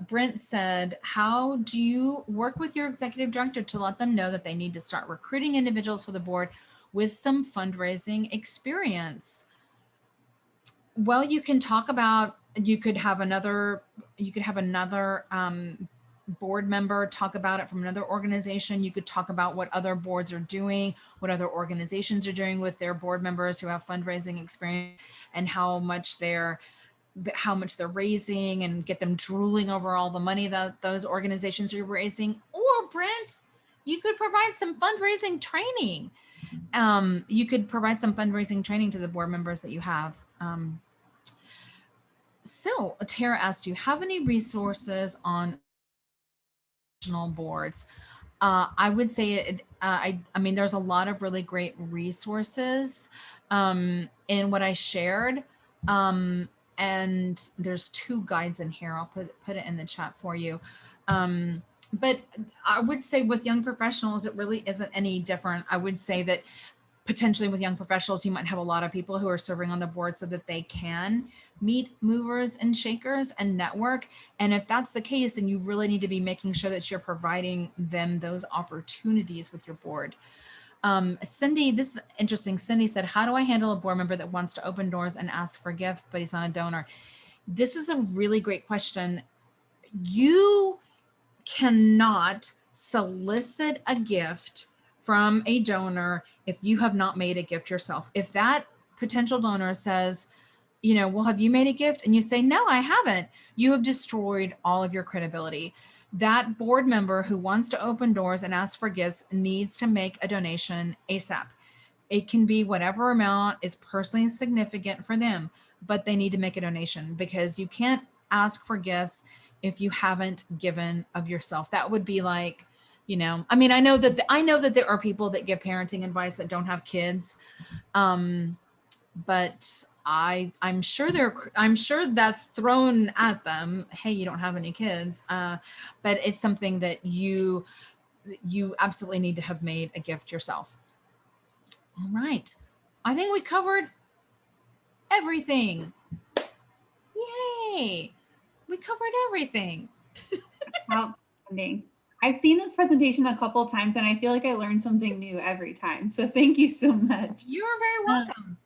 Brent said, how do you work with your executive director to let them know that they need to start recruiting individuals for the board with some fundraising experience? Well, you can talk about, you could have another board member talk about it from another organization. You could talk about what other boards are doing, what other organizations are doing with their board members who have fundraising experience, and how much they're raising, and get them drooling over all the money that those organizations are raising. Or Brent, you could provide some fundraising training. You could provide some fundraising training to the board members that you have. So Tara asked, do you have any resources on boards? I would say I mean, there's a lot of really great resources in what I shared. And there's 2 guides in here. I'll put it in the chat for you. But I would say with young professionals, it really isn't any different. I would say that potentially with young professionals, you might have a lot of people who are serving on the board so that they can meet movers and shakers and network. And if that's the case, then you really need to be making sure that you're providing them those opportunities with your board. Cindy, this is interesting. Cindy said, how do I handle a board member that wants to open doors and ask for a gift, but he's not a donor? This is a really great question. You cannot solicit a gift from a donor if you have not made a gift yourself. If that potential donor says, well, have you made a gift? And you say, no, I haven't. You have destroyed all of your credibility. That board member who wants to open doors and ask for gifts needs to make a donation ASAP. It can be whatever amount is personally significant for them, but they need to make a donation, because you can't ask for gifts if you haven't given of yourself. That would be like, I mean, I know that there are people that give parenting advice that don't have kids. But I'm sure that's thrown at them. Hey, you don't have any kids. But it's something that you absolutely need to have made a gift yourself. All right. I think we covered everything. Yay. We covered everything. Outstanding. I've seen this presentation a couple of times and I feel like I learn something new every time. So thank you so much. You're very welcome.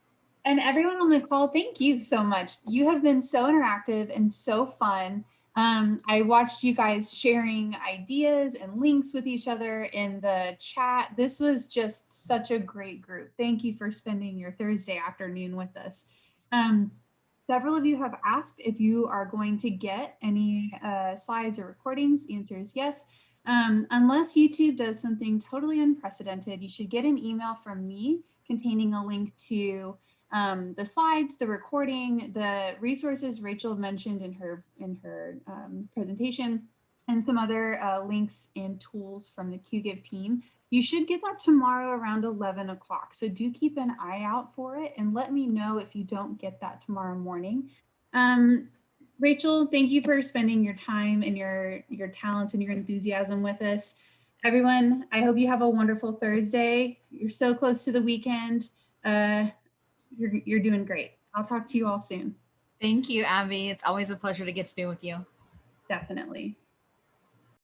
And everyone on the call, thank you so much. You have been so interactive and so fun. I watched you guys sharing ideas and links with each other in the chat. This was just such a great group. Thank you for spending your Thursday afternoon with us. Several of you have asked if you are going to get any slides or recordings. The answer is yes. Unless YouTube does something totally unprecedented, you should get an email from me containing a link to the slides, the recording, the resources Rachel mentioned in her presentation, and some other links and tools from the QGIve team. You should get that tomorrow around 11 o'clock. So do keep an eye out for it and let me know if you don't get that tomorrow morning. Rachel, thank you for spending your time and your talents and your enthusiasm with us. Everyone, I hope you have a wonderful Thursday. You're so close to the weekend. You're doing great. I'll talk to you all soon. Thank you, Abby. It's always a pleasure to get to be with you. Definitely.